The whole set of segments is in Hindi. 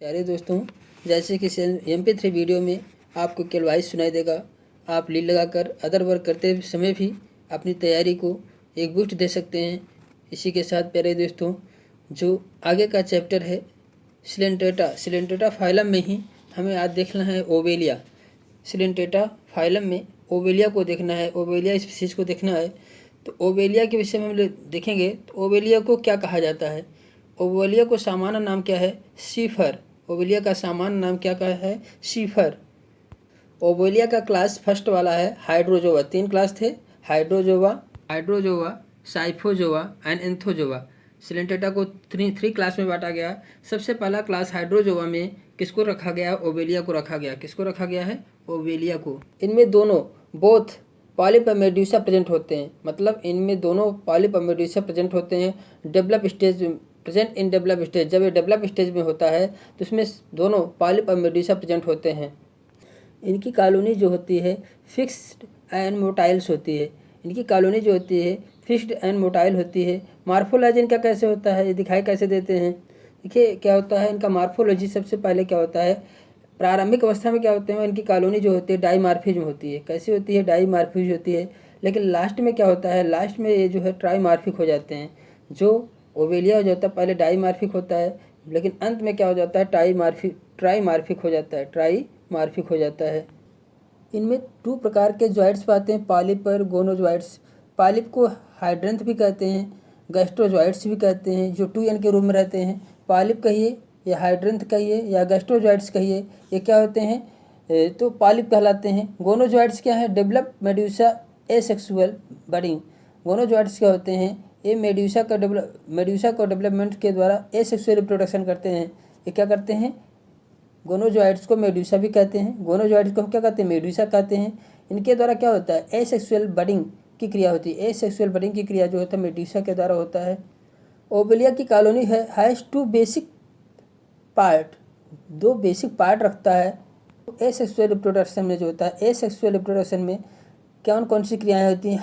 प्यारे दोस्तों, जैसे कि MP3 वीडियो में आपको केवल वॉइस सुनाई देगा। आप लीड लगाकर अदर वर्क करते समय भी अपनी तैयारी को एक बूस्ट दे सकते हैं। इसी के साथ प्यारे दोस्तों, जो आगे का चैप्टर है सिलेंट्रेटा फाइलम में ही हमें आज देखना है ओवेलिया। सिलेंट्रेटा फाइलम में ओवेलिया को देखना है, ओवेलिया स्पीशीज को देखना है। तो ओवेलिया के विषय में हम देखेंगे तो ओवेलिया को क्या कहा जाता है। ओवेलिया को सामान्य नाम क्या है? सीफर। ओवेलिया का सामान्य नाम क्या है? सीफर। ओवेलिया का क्लास फर्स्ट वाला है हाइड्रोजोवा। 3 क्लास थे, हाइड्रोजोवा, साइफोजोवा एंड एंथोजोवा। सिलेंट्रेटा को थ्री क्लास में बांटा गया। सबसे पहला क्लास हाइड्रोजोवा में किसको रखा गया? ओवेलिया को रखा गया। किसको रखा गया है? ओवेलिया को। इनमें दोनों both polyp and medusa present होते हैं। मतलब इनमें दोनों पॉलिप और मेड्यूसा प्रेजेंट होते हैं। Develop stage present in develop stage, जब ये डेवलप स्टेज में होता है तो इसमें दोनों पॉलिप और मेड्यूसा प्रेजेंट होते हैं। इनकी कॉलोनी जो होती है फिक्स्ड एंड मोटाइल्स होती है। इनकी कॉलोनी जो होती है फिक्स्ड एंड मोटाइल होती है। मार्फोलॉजी इनका कैसे होता है, ये दिखाई कैसे देते हैं? देखिए क्या होता है इनका मार्फोलॉजी। सबसे पहले क्या होता है, प्रारंभिक अवस्था में क्या होते हैं, इनकी कॉलोनी जो होती है डाईमार्फिज्म होती है। कैसी होती है? डाईमार्फिज्म होती है। लेकिन लास्ट में क्या होता है, लास्ट में ये जो है ट्राईमार्फिक हो जाते हैं। जो ओवेलिया जो होता है पहले डाईमार्फिक होता है, लेकिन अंत में क्या हो जाता है, ट्राईमार्फिक हो जाता है, ट्राईमार्फिक हो जाता है। इनमें 2 प्रकार के जॉइंट्स पाते हैं, पॉलिप और गोनोजॉइट्स। पॉलिप को हाइड्रेंथ भी कहते हैं, गैस्ट्रोजॉइट्स भी कहते हैं, जो 2n के रूप में रहते हैं। पॉलिप कहिए या हाइड्रेंथ कहिए या गैस्ट्रोजॉइट्स कहिए, ये क्या होते हैं? तो पॉलिप कहलाते हैं। गोनोजॉइट्स क्या है? Develop medusa asexual budding. Gonozooids क्या होते हैं? ये मेड्यूसा को डेवलपमेंट के द्वारा एसेक्सुअल रिप्रोडक्शन करते हैं। ये क्या करते हैं? गोनोजॉइट्स को मेड्यूसा भी कहते हैं, गोनोजॉइट्स को हम क्या कहते हैं? मेड्यूसा कहते हैं। इनके द्वारा क्या होता है? एसेक्सुअल बडिंग की क्रिया होती है। एसेक्सुअल बडिंग की क्रिया जो होता है मेड्यूसा के द्वारा होता है। ओवेलिया की colony has 2 basic part, 2 basic part रखता है। एसेक्सुअल रिप्रोडक्शन में जो होता है, एसेक्सुअल रिप्रोडक्शन में कौन सी क्रियाएं होती हैं?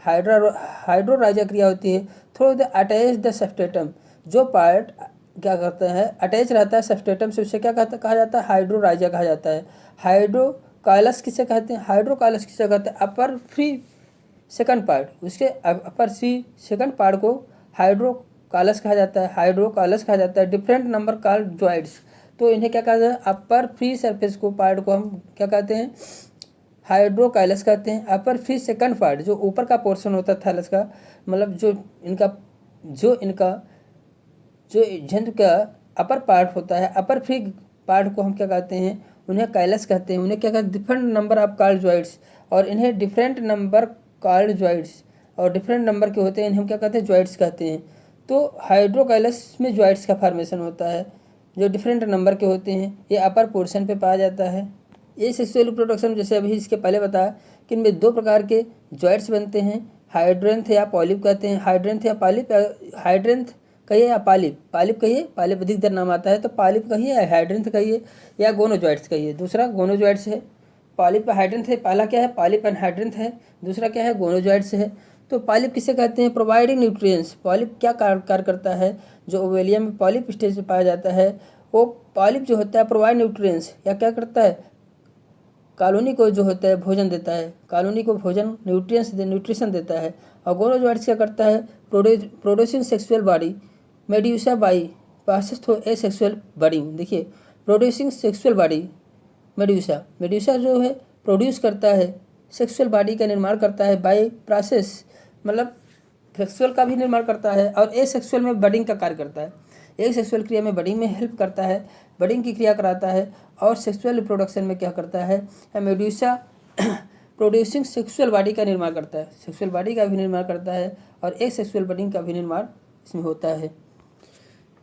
हाइड्रोराइजा क्रिया होती है through the attach the substratum. जो पार्ट क्या करता है, अटैच रहता है सबस्ट्रेटम से, उसे क्या कहा जाता है? हाइड्रोराइजा कहा जाता है। हाइड्रोकाइलस किसे कहते हैं? हाइड्रोकाइलस किसे कहते हैं? अपर फ्री सेकंड पार्ट, उसके अपर सी सेकंड पार्ट को हाइड्रोकाइलस कहा जाता है, हाइड्रोकाइलस कहा जाता है। डिफरेंट नंबर कॉल्ड जॉइंट्स, तो इन्हें क्या कहते हैं? अपर फ्री सरफेस को पार्ट को हम क्या कहते हैं? हाइड्रोकाइलस कहते हैं। अपर फ्री सेकंड पार्ट, जो ऊपर का पोर्शन होता है थैलस का, मतलब जो जंतु का अपर पार्ट होता है, अपर फ्री पार्ट को हम क्या कहते हैं? उन्हें काइलस कहते हैं। उन्हें क्या कहते हैं? Different number of called joints, और इन्हें डिफरेंट नंबर कॉल्ड जॉइंट्स, और डिफरेंट नंबर के होते हैं, इन्हें हम क्या कहते हैं? जॉइंट्स कहते हैं। तो हाइड्रोकाइलस में जॉइंट्स का फॉर्मेशन होता है जो डिफरेंट नंबर के होते हैं। ये अपर पोर्शन पे पाया जाता है। ये सेक्सुअल रिप्रोडक्शन, जैसे अभी इसके पहले बताया कि इनमें 2 प्रकार के जॉइंट्स बनते हैं, हाइड्रेंथ या पॉलिप कहते हैं। हाइड्रेंथ या पॉलिप, हाइड्रेंथ कहिए या पॉलिप कहिए, पॉलिप अधिकतर नाम आता है तो पॉलिप कहिए या हाइड्रेंथ कहिए या गोनोजॉइट्स कहिए। दूसरा गोनोजॉइट्स है, पॉलिप हाइड्रेंथ है। पहला क्या है? पॉलिप एंड हाइड्रेंथ है। दूसरा क्या है? गोनोजॉइट्स है। तो पॉलिप किसे कहते हैं? Providing nutrients. पॉलिप क्या कार्य करता है? जो ओवेलिया में पॉलिप स्टेज में पाया जाता है, वो पॉलिप जो होता है प्रोवाइड न्यूट्रिएंट्स, या क्या करता है? कॉलोनी को जो होता है भोजन देता है, कॉलोनी को भोजन न्यूट्रिशन देता है। और गोनोजॉइट्स क्या करता है? Producing sexual body medusa by passes through asexual budding. देखिए, प्रोड्यूसिंग सेक्सुअल बॉडी मेड्यूसा जो है प्रोड्यूस करता है, सेक्सुअल बॉडी का निर्माण करता है बाई प्रोसेस, मतलब सेक्सुअल का भी निर्माण करता है, और एसेक्सुअल में बडिंग का कार्य करता है। एक सेक्सुअल क्रिया में बडिंग में हेल्प करता है, बडिंग की क्रिया कराता है। और सेक्सुअल रिप्रोडक्शन में क्या करता है? मेड्यूसा प्रोड्यूसिंग सेक्सुअल बॉडी का निर्माण करता है, सेक्सुअल बॉडी का भी निर्माण करता है, और एक सेक्सुअल बडिंग का भी निर्माण इसमें होता है।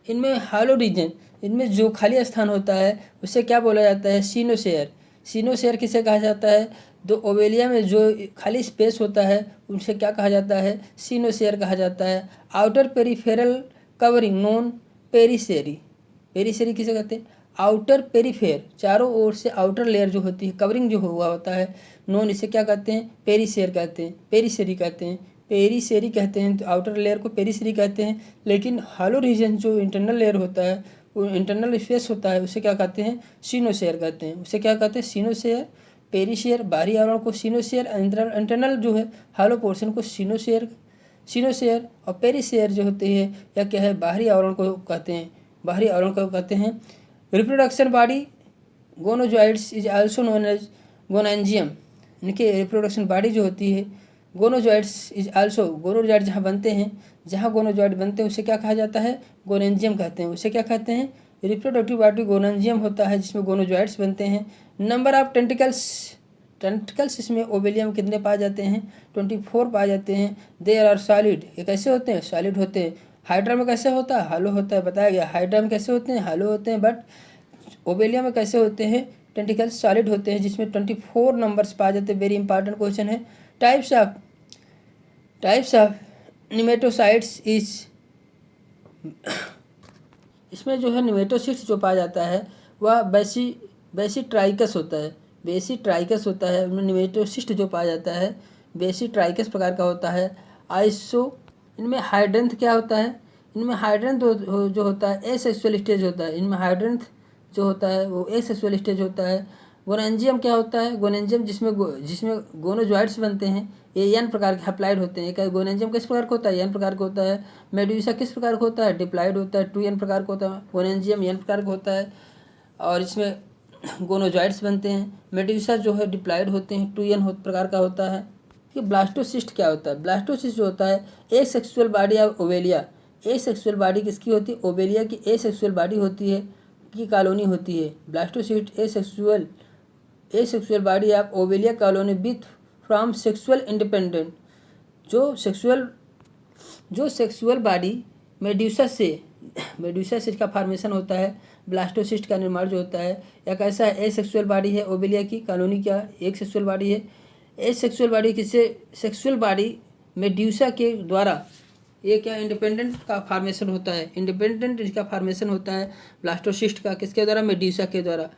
इनमें हॉलो रीजन, इनमें जो खाली स्थान होता है उसे क्या बोला जाता है? सीनोसेयर। सीनोसेयर किसे कहा जाता है? तो ओवेलिया में जो खाली स्पेस होता है उनसे क्या कहा जाता है? सीनोसेयर कहा जाता है। Outer peripheral covering known perisarc. Perisarc किसे कहते हैं? आउटर पेरीफेयर, चारों ओर से आउटर लेयर जो होती है, कवरिंग जो हुआ होता है, नोन, इसे क्या कहते हैं? पेरिसेयर कहते हैं, पेरिसेरी कहते हैं, पेरिसेरी कहते हैं। तो आउटर लेयर को पेरिसेरी कहते हैं। लेकिन हॉलो रीजन जो इंटरनल लेयर होता है इंटरनल स्पेस होता है उसे क्या कहते हैं, सीनोस्फीयर कहते हैं। उसे क्या कहते हैं, सीनोस्फीयर। पेरिस्फीयर बाहरी आवरण को सीनोस्फीयर, इंटरनल जो है हॉलो पोर्शन को सीनोस्फीयर और पेरिस्फीयर जो होती है या क्या है, बाहरी आवरण को कहते हैं, बाहरी आवरण को कहते हैं। Reproduction body gonozooids is also known as gonangium. इनके रिप्रोडक्शन बॉडी जो होती है गोनोजॉइड्स इज आल्सो, गोनोजॉइड जहाँ बनते हैं, जहाँ गोनोजॉइड बनते हैं उसे क्या कहा जाता है, गोनेंजियम कहते हैं। उसे क्या कहते हैं, रिप्रोडक्टिव बॉडी गोनेंजियम होता है जिसमें गोनोजॉइड्स बनते हैं। नंबर ऑफ टेंटिकल्स इसमें ओवेलियम कितने पाए जाते हैं, 24 पाए जाते हैं। देयर आर सॉलिड, ये कैसे होते हैं, सॉलिड होते हैं। हाइड्रा में कैसे होता है, हालो होता है, बताया गया। हाइड्रा में कैसे होते हैं, हालो होते हैं, बट ओवेलियम में कैसे होते हैं, टेंटिकल्स सॉलिड होते हैं जिसमें 24 नंबर्स पाए जाते हैं। वेरी इंपॉर्टेंट क्वेश्चन है। टाइप्स ऑफ निमेटोसाइट्स इज, इसमें जो है निमेटोसिट्स जो पाया जाता है वह बेसिट्राइकस होता है, बेसिट्राइकस होता है। उनमें निमेटोसिस्ट जो पाया जाता है बेसिट्राइकस प्रकार का होता है। आइसो, इनमें हाइड्रेंथ क्या होता है, इनमें हाइड्रेंथ जो होता है एसेक्सुअल स्टेज होता है। इनमें हाइड्रेंथ जो होता है वो एसेक्सुअल स्टेज होता है। गोनेंजियम क्या होता है, गोनेंजियम जिसमें गोनोजॉइड्स बनते हैं, ये एन प्रकार के हैप्लाइड होते हैं। गोनेंजियम किस प्रकार का होता है, एन प्रकार का होता है। मेडुसा किस प्रकार का होता है, डिप्लाइड होता है, 2n प्रकार का होता है। गोनेंजियम एन प्रकार का होता है और इसमें गोनोजॉइड्स बनते हैं। मेडुसा जो है डिप्लाइड होते हैं, 2n प्रकार का होता है। कि ब्लास्टोसिस्ट क्या होता है, ब्लास्टोसिस्ट जो होता है asexual body of Obelia. Asexual body किसकी होती है, ओवेलिया की एसेक्सुअल बॉडी होती है, की कॉलोनी होती है। Blastocyst asexual body of Obelia colony with from sexual independent. जो सेक्सुअल बॉडी मेड्यूसा से इसका फॉर्मेशन होता है। ब्लास्टोसिस्ट का निर्माण जो होता है या कैसा है, एसेक्सुअल बॉडी है ओवेलिया की कॉलोनी, क्या एक सेक्सुअल बॉडी है। एसेक्सुअल बॉडी किससे, सेक्सुअल बॉडी मेड्यूसा के द्वारा ये क्या इंडिपेंडेंट का फॉर्मेशन होता है, इंडिपेंडेंट इसका फॉर्मेशन होता है ब्लास्टोसिस्ट का, किसके द्वारा, मेड्यूसा के द्वारा।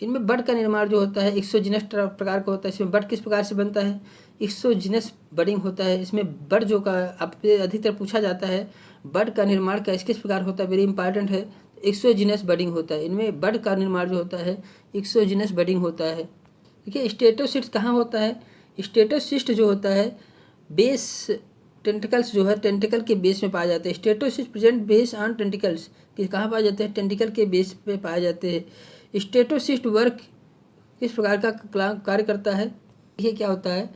इनमें बड का निर्माण जो होता है एक्सोजिनस प्रकार का होता है। इसमें बड किस प्रकार से बनता है, एक्सोजिनस बडिंग होता है। इसमें बड जो का आपसे अधिकतर पूछा जाता है, बड का निर्माण किस प्रकार होता है, वेरी इंपॉर्टेंट है, एक्सोजिनस बडिंग होता है। इनमें बड का निर्माण जो होता है एक्सोजिनस बडिंग होता है। देखिए स्टेटोसिस्ट कहाँ होता है, स्टेटोसिस्ट जो होता है बेस टेंटिकल्स जो है टेंटिकल के बेस में पाए जाते हैं। Statocyst present base on tentacles, कि कहाँ पाए जाते हैं, टेंटिकल के बेस पे पाए जाते हैं। स्टेटोसिस्ट वर्क किस प्रकार का कार्य करता है, ये क्या होता है,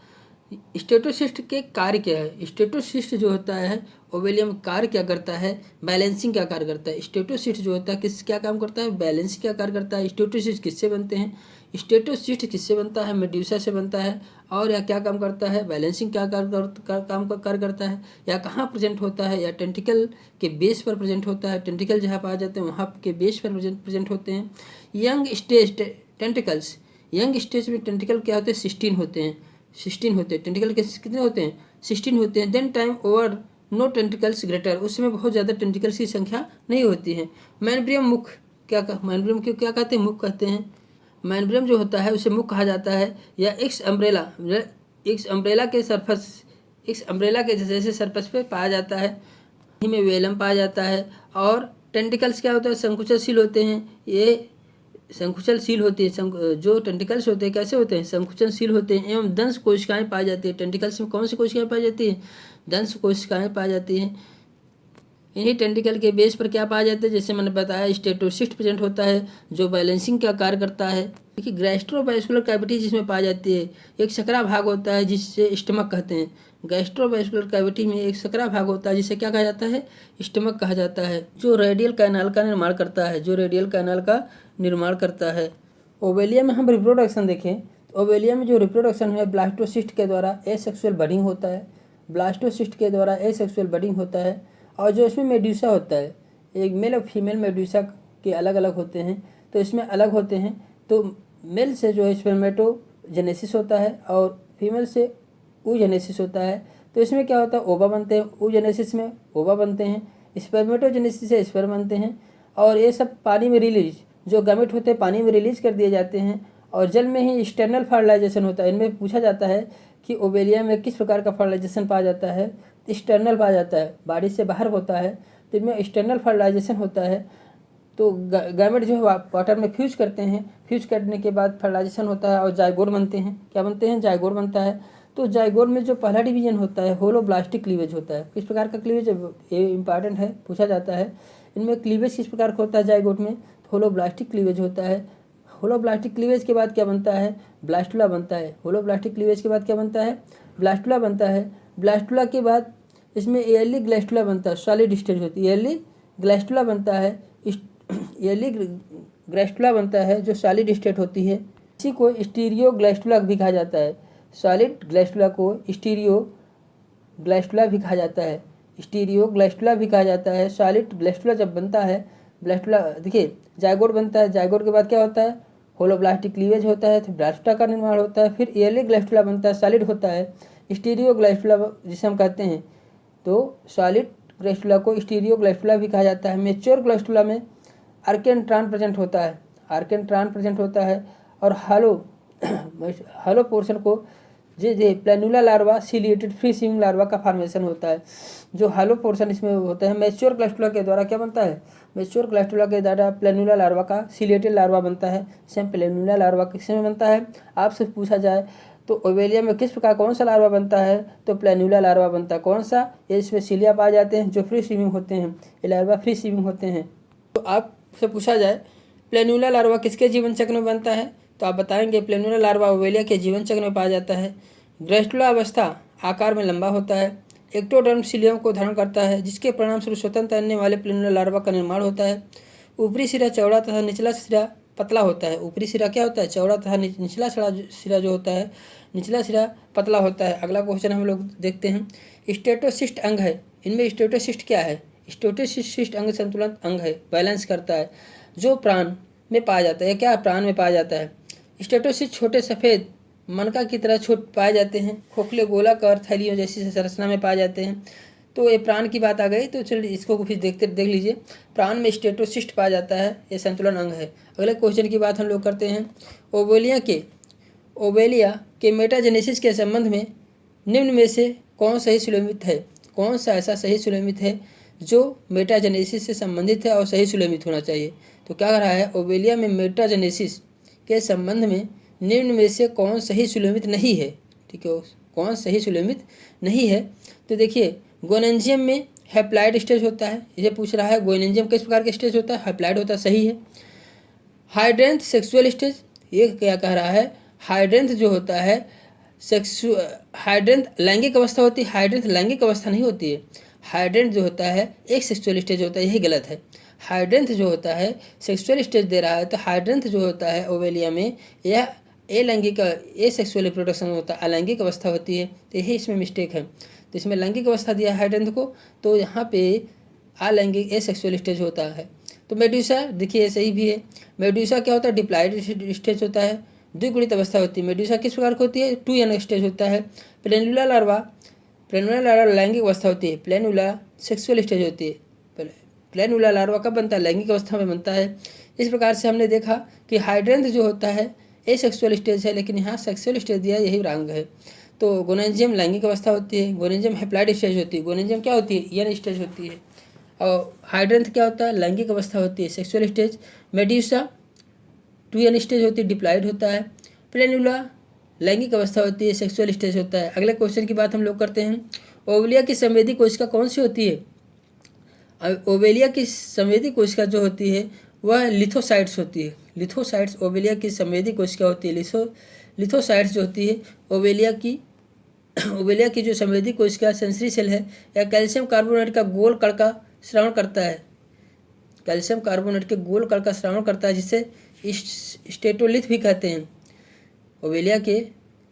स्टेटोसिस्ट के कार्य क्या है। स्टेटोसिस्ट जो होता है ओवेलियम कार्य क्या करता है, बैलेंसिंग का कार्य करता है। स्टेटोसिस्ट जो होता है क्या काम करता है, बैलेंसिंग का कार्य करता है। स्टेटोसिस्ट किससे बनते हैं, स्टेटोसिस्ट किससे बनता है, मेड्यूसा से बनता है। और या क्या काम करता है, बैलेंसिंग क्या काम का कार्य करता है, या कहाँ प्रेजेंट होता है, या टेंटिकल के बेस पर प्रेजेंट होता है। टेंटिकल जहाँ पाए जाते हैं वहाँ के बेस पर प्रेजेंट होते हैं। Young stage tentacles, young stage में टेंटिकल क्या होते हैं, 16 होते हैं, 16 होते हैं टेंटिकल के, कितने होते हैं, 16 होते हैं। Then time over no tentacles greater, उसमें बहुत ज़्यादा टेंटिकल्स की संख्या नहीं होती है। मैनब्रियम मुख मैनब्रियम को क्या कहते हैं, मुख कहते हैं। मैनब्रियम जो होता है उसे मुख कहा जाता है। या एक्स अम्ब्रेला के जैसे सरफेस पे पाया जाता है, इन्हीं में वेलम पाया जाता है। और टेंटिकल्स क्या होता है, संकुचनशील होते हैं। ये संकुचनशील होती है, जो टेंटिकल्स होते हैं कैसे होते हैं, संकुचनशील होते हैं। एवं दंश कोशिकाएं पाई जाती है। टेंटिकल्स में कौन सी कोशिकाएं पाई जाती है, दंश कोशिकाएं पाई जाती हैं। इन्हीं टेंटिकल के बेस पर क्या पाया जाता है, जैसे मैंने बताया स्टेटोसिस्ट प्रेजेंट होता है जो बैलेंसिंग का कार्य करता है। देखिए गैस्ट्रोवैस्कुलर कैविटी जिसमें पाई जाती है, एक सकरा भाग होता है जिससे स्टमक कहते हैं। गैस्ट्रोवैस्कुलर कैविटी में एक सकरा भाग होता है जिसे क्या कहा जाता है, स्टमक कहा जाता है, जो रेडियल कैनाल का निर्माण करता है, जो रेडियल कैनाल का निर्माण करता है। ओवेलिया में हम रिप्रोडक्शन देखें तो ओवेलिया में जो रिप्रोडक्शन है ब्लास्टोसिस्ट के द्वारा एसेक्सुअल बडिंग होता है, ब्लास्टोसिस्ट के द्वारा एसेक्सुअल बडिंग होता है। और जो इसमें मेड्यूसा होता है, एक मेल और फीमेल मेड्यूसा के अलग अलग होते हैं, तो इसमें अलग होते हैं। तो मेल से जो है स्पर्मेटोजेनेसिस होता है और फीमेल से oogenesis होता है। तो इसमें क्या होता है, ओवा बनते हैं, oogenesis में ओवा बनते हैं, स्पर्मेटोजेनेसिस से स्पर्म बनते हैं। और ये सब पानी में रिलीज, जो गैमेट होते हैं पानी में रिलीज कर दिए जाते हैं। और जल में ही एक्सटर्नल फर्टिलाइजेशन होता है। इनमें पूछा जाता है कि ओवेलिया में किस प्रकार का फर्टिलाइजेशन पाया जाता है, एक्सटर्नल पाया जाता है, बॉडी से बाहर होता है, तो इनमें एक्सटर्नल फर्टिलाइजेशन होता है। तो गैमेट जो है वाटर में फ्यूज करते हैं। फ्यूज करने के बाद फर्टिलाइजेशन होता है और जाइगोट बनते हैं। क्या बनते हैं? जाइगोट बनता है। तो जाइगोट में जो पहला डिवीजन होता है होलोब्लास्टिक क्लीवेज होता है। किस प्रकार का क्लीवेज? ये इंपॉर्टेंट है, पूछा जाता है। इनमें क्लीवेज किस प्रकार का होता है? जाइगोट में होलोब्लास्टिक क्लीवेज होता है। होलोब्लास्टिक क्लीवेज के बाद क्या बनता है? ब्लास्टुला बनता है। होलोब्लास्टिक क्लीवेज के बाद क्या बनता है? ब्लास्टुला बनता है। ब्लास्टुला के बाद इसमें एयरली ग्लास्टुला बनता है, सॉलिड स्टेज होती है। एयरली ग्लास्टुला बनता है, एयरली ग्लास्टुला बनता है जो सॉलिड स्टेट होती है। इसी को स्टीरियो ग्लास्टुला भी कहा जाता है। सॉलिड ग्लास्टुला को स्टीरियो ग्लास्टुला भी कहा जाता है। स्टीरियो ग्लास्टुला भी कहा जाता है। सॉलिड ग्लास्टुला जब बनता है, ब्लास्टुला देखिए जाइगोट बनता है। जाइगोट के बाद क्या होता है? होलोब्लास्टिक क्लीवेज होता है, फिर ब्लास्टा का निर्माण होता है, फिर एयरली ग्लास्टुला बनता है, सॉलिड होता है। स्टीरियो ग्लास्टुला जिसे हम कहते हैं, तो सॉलिड ग्लास्टुला को स्टीरियो ग्लास्टुला भी कहा जाता है। मेच्योर ग्लास्टुला में आर्केंट्रॉन प्रेजेंट होता है। आर्केंट्रॉन प्रेजेंट होता है और हालो पोर्शन को जे planula larva ciliated free swimming larva का फॉर्मेशन होता है। जो हालो पोर्शन इसमें होता है मैच्योर ग्लास्टुला के द्वारा क्या बनता है? मैच्योर ग्लास्टुला के द्वारा प्लेनुला लार्वा का सिलिएटेड लार्वा बनता है। सेम प्लेनुला लार्वा किसमें बनता है? आपसे पूछा जाए तो ओवेलिया में किस प्रकार कौन सा लार्वा बनता है? तो प्लेनुला लार्वा बनता है। कौन सा? ये इसमें सिलिया पाए जाते हैं जो फ्री स्विमिंग होते हैं। ये लार्वा फ्री स्विमिंग होते हैं। तो आपसे पूछा जाए प्लेनुला लार्वा किसके जीवन चक्र में बनता है? तो आप बताएंगे प्लेनुला लार्वा ओवेलिया के जीवन चक्र में पाया जाता है। ग्लास्टुला अवस्था आकार में लंबा होता है, एक्टोडर्म सिलियम को धारण करता है, जिसके परिणामस्वरूप स्वतंत्र तैरने वाले प्लेनुला लार्वा का निर्माण होता है। ऊपरी सिरा चौड़ा तथा निचला सिरा पतला होता है। ऊपरी सिरा क्या होता है? चौड़ा तथा निचला सिरा जो होता है, निचला सिरा पतला होता है। अगला क्वेश्चन हम लोग देखते हैं। स्टेटोसिस्ट अंग है, इनमें स्टेटोसिस्ट क्या है? स्टेटोसिस्ट अंग संतुलन अंग है, बैलेंस करता है, जो प्राण में पाया जाता है। क्या प्राण में पाया जाता है? स्टेटोसिस्ट छोटे सफ़ेद मनका की तरह छोट पाए जाते हैं, खोखले गोलाकार थैलियों जैसी संरचना में पाए जाते हैं। तो ये प्राण की बात आ गई, तो चलिए इसको फिर देख लीजिए। प्राण में स्टेटोसिस्ट पाया जाता है, ये संतुलन अंग है। अगले क्वेश्चन की बात हम लोग करते हैं। ओवेलिया के मेटाजेनेसिस के संबंध में निम्न में से कौन सही सुलमित है? कौन सा ऐसा सही सुलमित है जो मेटाजेनेसिस से संबंधित है और सही सुलमित होना चाहिए? तो क्या कह रहा है? ओवेलिया में मेटाजेनेसिस के संबंध में निम्न में से कौन सही सुलमित नहीं है? ठीक है, कौन सही सुलमित नहीं है? तो देखिए गोनेंजियम में हैप्लाइड स्टेज होता है, ये पूछ रहा है गोनेंजियम किस प्रकार का स्टेज होता है? हैप्लाइड होता है, सही है। हाइड्रेंथ सेक्सुअल स्टेज, ये क्या कह रहा है? हाइड्रेंथ जो होता है हाइड्रेंथ लैंगिक अवस्था होती है। हाइड्रेंथ लैंगिक अवस्था नहीं होती है। हाइड्रेंथ जो होता है एक सेक्सुअल स्टेज होता है, यही गलत है। हाइड्रेंथ जो होता है सेक्सुअल स्टेज दे रहा है, तो हाइड्रेंथ जो होता है ओवेलिया में यह ए सेक्सुअल रिप्रोडक्शन होता है, अलैंगिक अवस्था होती है, तो यही इसमें मिस्टेक है। तो इसमें लैंगिक अवस्था दिया है हाइड्रेंथ को, तो यहाँ पे अलैंगिक ए सेक्सुअल स्टेज होता है। तो मेड्यूसा देखिए सही भी है। मेड्यूसा क्या होता है? डिप्लॉइड स्टेज होता है, द्विगुणित अवस्था होती है। मेड्यूसा किस प्रकार की होती है? 2n स्टेज होता है। प्लेनुला लार्वा लैंगिक अवस्था होती है। प्लेनुला सेक्सुअल स्टेज होती है। प्लेनुला लार्वा कब बनता है? लैंगिक अवस्था में बनता है। इस प्रकार से हमने देखा कि हाइड्रेंथ जो होता है ए सेक्सुअल स्टेज है, लेकिन यहाँ सेक्सुअल स्टेज दिया, यही रंग है। तो गोनेंजियम लैंगिक अवस्था होती है, गोनेंजियम हैप्लाइड स्टेज होती है, गोनेंजियम क्या होती है? एन स्टेज होती है। और हाइड्रेंथ क्या होता है? लैंगिक अवस्था होती है, sexual stage. Medusa 2n stage होती है, डिप्लॉइड होता है। प्लेनुला लैंगिक अवस्था होती है, सेक्सुअल स्टेज होता है। अगले क्वेश्चन की बात हम लोग करते हैं। ओवेलिया की संवेदी कोशिका कौन सी होती है? ओवेलिया की संवेदी कोशिका जो होती है वह लिथोसाइट्स होती है। लिथोसाइट्स ओवेलिया की संवेदी कोशिका होती है। लिथोसाइट्स जो होती है ओवेलिया की जो संवेदी कोशिका सेंसरी सेल है, या कैल्शियम कार्बोनेट का गोल कण का श्रवण करता है। कैल्शियम कार्बोनेट के गोल कण का श्रवण करता है, जिसे स्टेटोलिथ भी कहते हैं। ओवेलिया के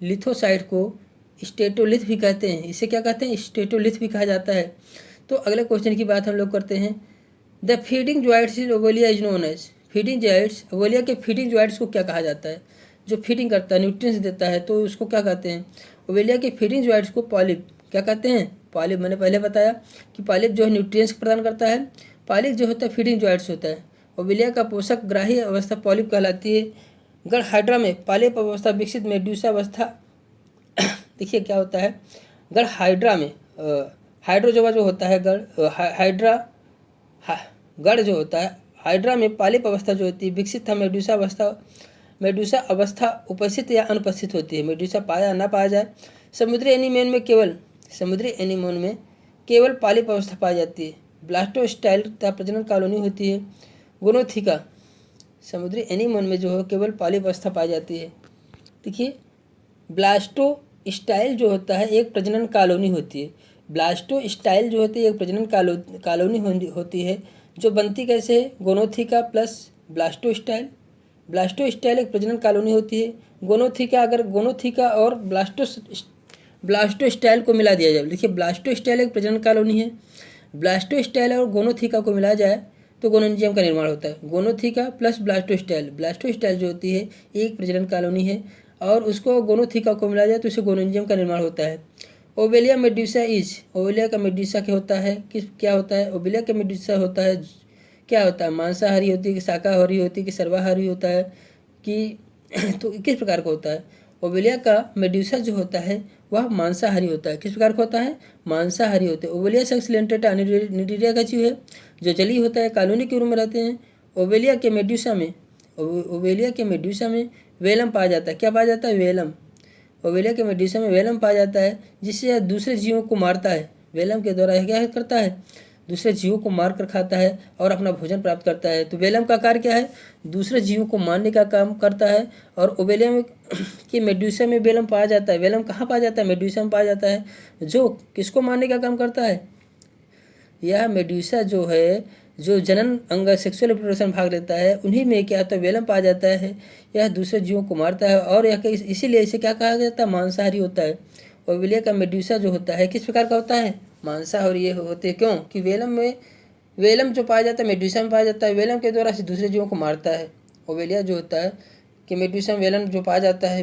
लिथोसाइट को स्टेटोलिथ भी कहते हैं। इसे क्या कहते हैं? स्टेटोलिथ भी कहा जाता है। तो अगले क्वेश्चन की बात हम लोग करते हैं। The feeding joints in Obelia is known as. Feeding joints, Obelia के फीडिंग जॉइंट्स को क्या कहा जाता है? जो फीडिंग करता है, न्यूट्रिएंट्स देता है, तो उसको क्या कहते हैं? ओवेलिया के फीडिंग जॉइंट्स को पॉलिप क्या कहते हैं? पॉलिप। मैंने पहले बताया कि पॉलिप जो है न्यूट्रिएंट्स प्रदान करता है, पॉलिप जो होता है फीडिंग जॉइंट्स होता है। ओवेलिया का पोषक ग्राही अवस्था पॉलिप कहलाती है। गढ़ हाइड्रा में पॉलिप अवस्था विकसित मेड्यूसा अवस्था देखिए क्या होता है? गढ़ हाइड्रा में हाइड्रोजोवा जो होता है गढ़ जो होता है हाइड्रा में पॉलिप अवस्था जो होती है विकसित था, मेडूसा अवस्था उपस्थित या अनुपस्थित होती है। मेडूसा पाया ना पाया जाए। समुद्री एनीमोन में केवल पॉलिप अवस्था पाई जाती है। ब्लास्टोस्टाइल तथा प्रजनन कॉलोनी होती है। गोनोथिका, समुद्री एनीमोन में जो है केवल पॉलिप अवस्था पाई जाती है। देखिए, ब्लास्टोस्टाइल जो होता है एक प्रजनन कॉलोनी होती है। ब्लास्टोस्टाइल जो होती है एक प्रजनन कॉलोनी होती है, जो बनती कैसे है, गोनोथिका प्लस ब्लास्टोस्टाइल। ब्लास्टोस्टाइल एक प्रजनन कॉलोनी होती है। गोनोथिका, अगर गोनोथिका और ब्लास्टोस्टाइल को मिला दिया जाए, देखिए ब्लास्टोस्टाइल एक प्रजनन कॉलोनी है, ब्लास्टोस्टाइल और गोनोथिका को मिला जाए तो गोनोन्जियम का निर्माण होता है। गोनोथिका प्लस ब्लास्टोस्टाइल जो होती है एक प्रजनन कॉलोनी है और उसको गोनोथिका को मिला जाए तो उसे गोनोन्जियम का निर्माण होता है। ओवेलिया मेड्यूसा ओवेलिया का मेड्यूसा क्या होता है, ओवेलिया का मेड्यूसा होता है, क्या होता है, मांसाहारी होती है कि शाकाहारी होती है कि सर्वाहारी होता है कि तो किस प्रकार का होता है। ओवेलिया का मेड्यूसा जो होता है वह मांसाहारी होता है। किस प्रकार का होता है, मांसाहारी होते हैं। ओवेलिया सक्सलेंटेटा निडीरिया का जीव है जो जलीय होता है, कॉलोनी के रूप में रहते हैं। ओवेलिया के मेड्यूसा में वेलम पाया जाता है। क्या पाया जाता है, वेलम। ओवेलिया के मेड्यूसा में वेलम पाया जाता है जिससे यह दूसरे जीवों को मारता है। वेलम के द्वारा यह क्या करता है, दूसरे जीवों को मार कर खाता है और अपना भोजन प्राप्त करता है। तो वेलम का कार्य क्या है, दूसरे जीवों को मारने का काम करता है। और ओवेलिया में कि मेड्यूसा में वेलम पाया जाता है। वेलम कहाँ पाया जाता है, मेड्यूसा में पाया जाता है, जो किसको मारने का काम करता है। यह मेड्यूसा जो है जो जनन अंग सेक्सुअल रिप्रोडक्शन भाग लेता है, उन्हीं में क्या होता है, वेलम पाया जाता है। यह दूसरे जीवों को मारता है और यह इसीलिए इसे क्या कहा जाता है, मांसाहारी होता है। ओवेलिया का मेड्यूसा जो होता है किस प्रकार का होता है, मांसाहारी ये होते हैं। क्यों कि वेलम जो पाया जाता है मेड्यूसा में पाया जाता है, वेलम के द्वारा से दूसरे जीवों को मारता है। ओवेलिया जो होता है कि मेड्यूसा में वेलम जो पाया जाता है,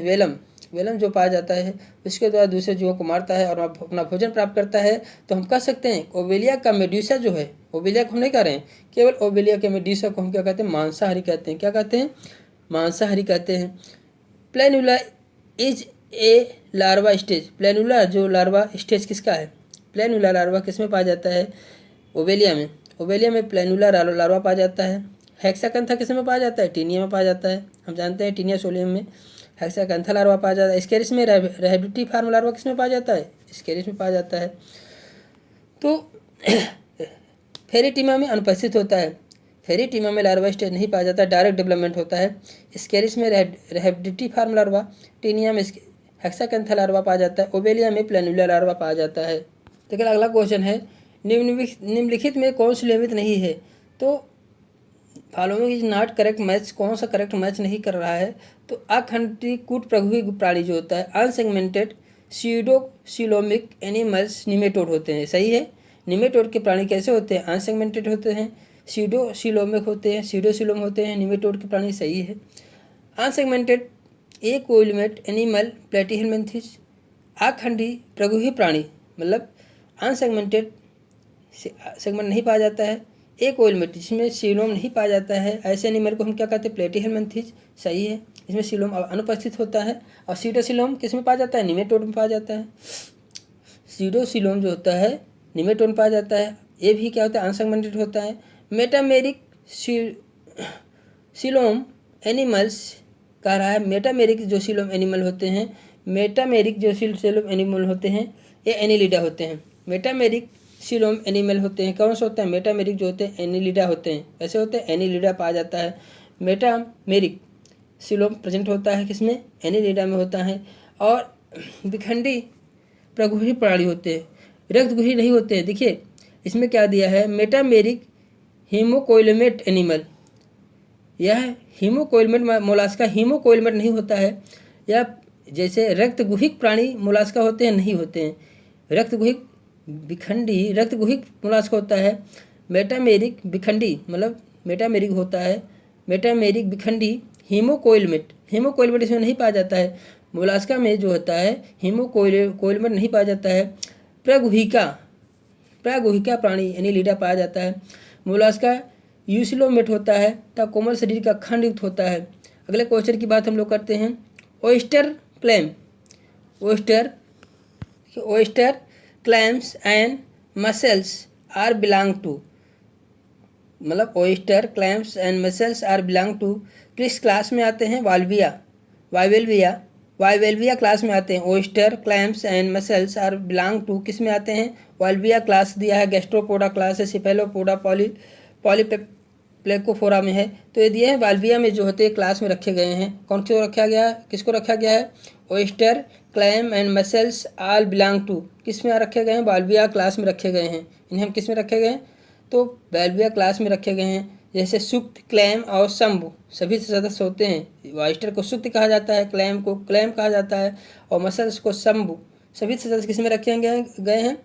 वेलम जो पाया जाता है उसके द्वारा दूसरे जीवों को मारता है और अपना भोजन प्राप्त करता है। तो हम कह सकते हैं ओवेलिया का मेड्यूसा जो है, ओवेलिया को हम नहीं कह रहे हैं, केवल ओवेलिया के मेड्यूसा को हम क्या कहते हैं, मांसाहारी कहते हैं। क्या कहते हैं, मांसाहारी कहते हैं। Planula is a larva stage. Planula जो लार्वा स्टेज किसका है, प्लेनुला लार्वा किस में पाया जाता है, ओवेलिया में प्लेनुला लार्वा पाया जाता है। हेक्साकंथा किस में पाया जाता है, टीनिया में पाया जाता है। हम जानते हैं टीनिया सोलियम में हेक्साकंथा लार्वा पाया जाता है। स्केरिस में रैबिडिफॉर्म लार्वा किस में पाया जाता है, स्केरिस में पाया जाता है। तो फेरिटीमा में अनुपस्थित होता है। फेरिटीमा में लार्वा स्टेज नहीं पाया जाता, डायरेक्ट डेवलपमेंट होता है। स्केरिस में रैबिडिफॉर्म लार्वा, टीनिया में हेक्साकंथा लार्वा पाया जाता है, ओवेलिया में प्लेनुला लार्वा पाया जाता है। तो अगला क्वेश्चन है, निम्नलिखित में कौन सी नियमित नहीं है। तो following is not correct match, कौन सा करेक्ट मैच नहीं कर रहा है। तो अखंडी कूट प्रभुवी प्राणी जो होता है अनसेगमेंटेड सीडोसिलोमिक एनिमल्स निमेटोड होते हैं, सही है। निमेटोड के प्राणी कैसे होते हैं, अनसेगमेंटेड होते हैं, सीडोसिलोमिक होते हैं, सीडोसिलोम होते हैं। निमेटोड के प्राणी सही है। अनसेगमेंटेड एकोइलमेट एनिमल प्लेटिहेलमिन्थेस, अखंडी प्रभुवी प्राणी मतलब अनसेगमेंटेड सेगमेंट नहीं पाया जाता है। एक ओइलमेट जिसमें सीलोम नहीं पाया जाता है, ऐसे एनिमल को हम क्या कहते हैं, प्लेटिहेलमिन्थेस, सही है। इसमें सीलोम अनुपस्थित होता है। और सीडोसिलोम किस में पाया जाता है, निमेटोड में पाया जाता है। सीडोसिलोम जो होता है निमेटोड में पाया जाता है। ये भी क्या होता है, अनसेगमेंटेड होता है। मेटामेरिक सीलोम एनिमल्स कह रहा है, मेटामेरिक जो सीलोम एनिमल होते हैं, मेटामेरिक जो सीलोम एनिमल होते हैं ये एनिलिडा होते हैं। मेटामेरिक सीलोम एनिमल होते हैं, कौन सा होता है, मेटामेरिक जो होते हैं एनिलिडा होते हैं। ऐसे होते हैं, एनिलिडा पाया जाता है। मेटामेरिक सीलोम प्रेजेंट होता है किसमें, एनिलिडा में होता है। और विखंडी प्रगुही प्राणी होते हैं, रक्तगुही नहीं होते हैं। देखिए इसमें क्या दिया है, मेटामेरिक हीमोकोइलमेट एनिमल, यह हीमोकोइलमेट मोलास्का हीमोकोइलमेट नहीं होता है। यह जैसे रक्तगुहिक प्राणी मोलास्का होते हैं, नहीं होते हैं। रक्तगुहिक विखंडी रक्तगुहिक मोलास्का होता है। मेटामेरिक विखंडी मतलब मेटामेरिक होता है, मेटामेरिक विखंडी हीमोकोइलमेट इसमें नहीं पाया जाता है। मोलास्का में जो होता है हीमोकोइलमेट नहीं पाया जाता है। प्रागुहिका प्राणी एनिलिडा पाया जाता है। मोलास्का यूसिलोमेट होता है तथा कोमल शरीर का खंड युक्त होता है। अगले क्वेश्चन की बात हम लोग करते हैं, oyster clams and mussels are belong to मतलब oyster, clams and mussels are belong to किस क्लास में आते हैं? वाइवेल्विया वाइवेल्विया क्लास में आते हैं। Oyster, clams and mussels are belong to किस में आते हैं? वाइवेल्विया क्लास दिया है। गैस्ट्रोपोडा क्लास है। सिफेलोपोडा पॉलीप्लेकोफोरा में है। तो ये दिए हैं वाल्विया में जो होते हैं क्लास में रखे गए हैं। कौन से रखा गया है? किसको रखा गया है? Oyster, clam and mussels are belong to किस में रखे गए हैं? वाल्विया क्लास में रखे गए हैं। इन्हें हम किस में रखे गए हैं? तो वाल्विया क्लास में रखे गए हैं। जैसे सुक्त, क्लैम और शंभु सभी से सदस्य होते हैं। वाइस्टर को सुक्त कहा जाता है, क्लैम को क्लैम कहा जाता है और मसल्स को शंभु सभी से सदस्य किस में रखे गए हैं?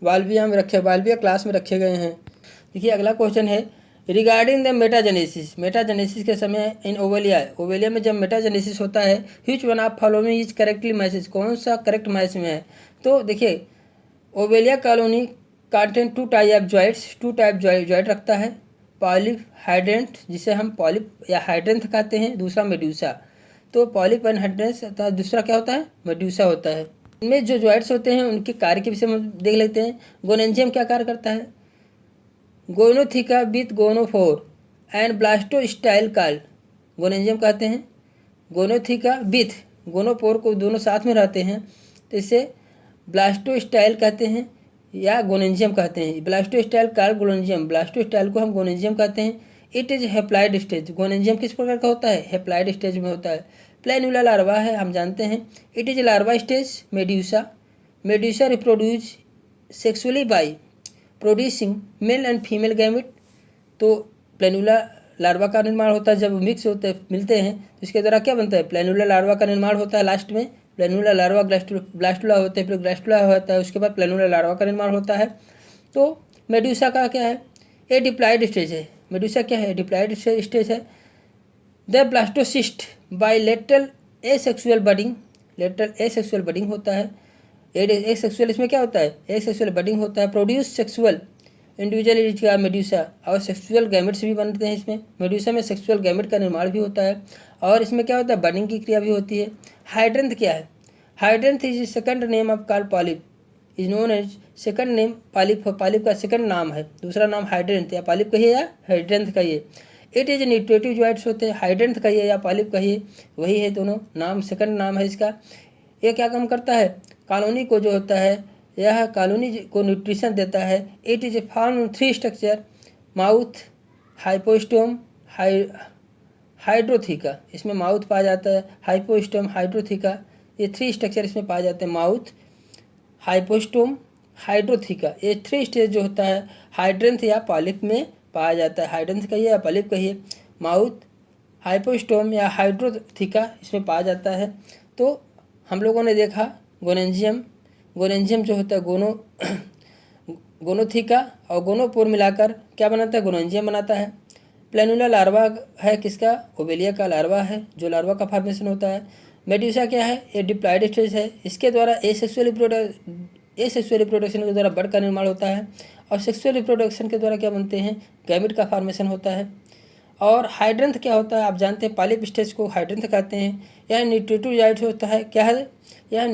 वाल्विया में रखे, वाल्विया क्लास में रखे गए हैं। देखिए अगला क्वेश्चन है रिगार्डिंग द मेटाजेनेसिस। मेटाजेनेसिस के समय इन ओवेलिया में जब मेटाजेनेसिस होता है, which one of following is correctly matches, कौन सा करेक्ट मैच में है? तो देखिए Obelia colony content two type joint रखता है। पॉलिप हाइड्रेंट जिसे हम पॉलिप या हाइड्रेंथ कहते हैं, दूसरा मेड्यूसा। तो पॉलिप एंड हाइड्रेंथ दूसरा क्या होता है? मेड्यूसा होता है। इनमें जो जॉइंट्स होते हैं उनके कार्य के विषय में देख लेते हैं। गोनेंजियम क्या कार्य करता है? गोनोथिका विथ गोनोफोर एंड ब्लास्टोस्टाइल कार्ड गोनेंजियम कहते हैं। गोनोथिका विथ गोनोफोर को दोनों साथ में रहते हैं तो इसे ब्लास्टोस्टाइल कहते हैं या गोनेंजियम कहते हैं। ब्लास्टोस्टाइल कार्ड गोनेंजियम, ब्लास्टोस्टाइल को हम गोनेंजियम कहते हैं। It is haploid stage. Gonangium किस प्रकार का होता है? हेप्लाइड स्टेज में होता है। प्लेनुला लार्वा है, हम जानते हैं। It is larva stage. Medusa reproduce sexually by producing male and female gamete. तो प्लेनुला लार्वा का निर्माण होता है जब मिक्स होते मिलते हैं तो इसके द्वारा क्या बनता है? प्लेनुला लार्वा का निर्माण होता है। लास्ट में प्लेनुला लार्वा ब्लास्टुला होते हैं, फिर ब्लास्टुला होता है, उसके बाद प्लेनुला लार्वा का निर्माण होता है। तो मेड्यूसा का क्या है? ए डिप्लॉयड स्टेज है। मेड्यूसा क्या है? डिप्लॉयड स्टेज है। The blastocyst by lateral asexual budding, lateral asexual budding होता है। एसेक्सुअल इसमें क्या होता है? एसेक्सुअल बडिंग होता है। प्रोड्यूस सेक्सुअल इंडिविजुअलिटी का मेड्यूसा और सेक्सुअल गैमेट्स भी बनते हैं इसमें। मेड्यूसा में सेक्सुअल गैमेट का निर्माण भी होता है और इसमें क्या होता है? बडिंग की क्रिया भी होती है। हाइड्रेंथ क्या है? Hydranth is second name of call polyp is known as second name polyp. Polyp का सेकंड नाम है, दूसरा नाम हाइड्रेंथ या पॉलिप कहिए या हाइड्रेंथ कहिए। इट इज न्यूट्रेटिव जॉइंट्स होते हैं। हाइड्रेंथ कहिए या पॉलिप कहिए, वही है दोनों नाम, सेकंड नाम है इसका। ये क्या काम करता है? कॉलोनी को जो होता है, यह कॉलोनी को न्यूट्रिशन देता है। It is a form 3 structure mouth, hypostome, हाइड्रोथिका। इसमें माउथ पाया जाता है, हाइपोस्टोम, हाइड्रोथिका, ये 3 स्ट्रक्चर इसमें पाए जाते हैं। माउथ, हाइपोस्टोम, हाइड्रोथिका, ये 3 स्टेज जो होता है हाइड्रेंथ या पॉलिप में पाया जाता है। हाइड्रेंथ कहिए या पॉलिप कहिए, माउथ, हाइपोस्टोम या हाइड्रोथिका इसमें पाया जाता है। तो हम लोगों ने देखा गोनेंजियम जो होता है गोनोथिका और गोनोपोर मिलाकर क्या बनाता है? गोनेंजियम बनाता है। प्लेनुला लार्वा है किसका? ओवेलिया का लार्वा है, जो लार्वा का फॉर्मेशन होता है। मेड्यूसा क्या है? ये डिप्लॉयड स्टेज है। इसके द्वारा एसेक्सुअल रिप्रोडक्शन के द्वारा बर्ड का निर्माण होता है और सेक्सुअल रिप्रोडक्शन के द्वारा क्या बनते हैं? गैमेट का फॉर्मेशन होता है। और हाइड्रेंथ क्या होता है? आप जानते हैं पॉलिप स्टेज को हाइड्रेंथ कहते हैं। यह न्यूट्रेटिव जॉइंट होता है। क्या है? यह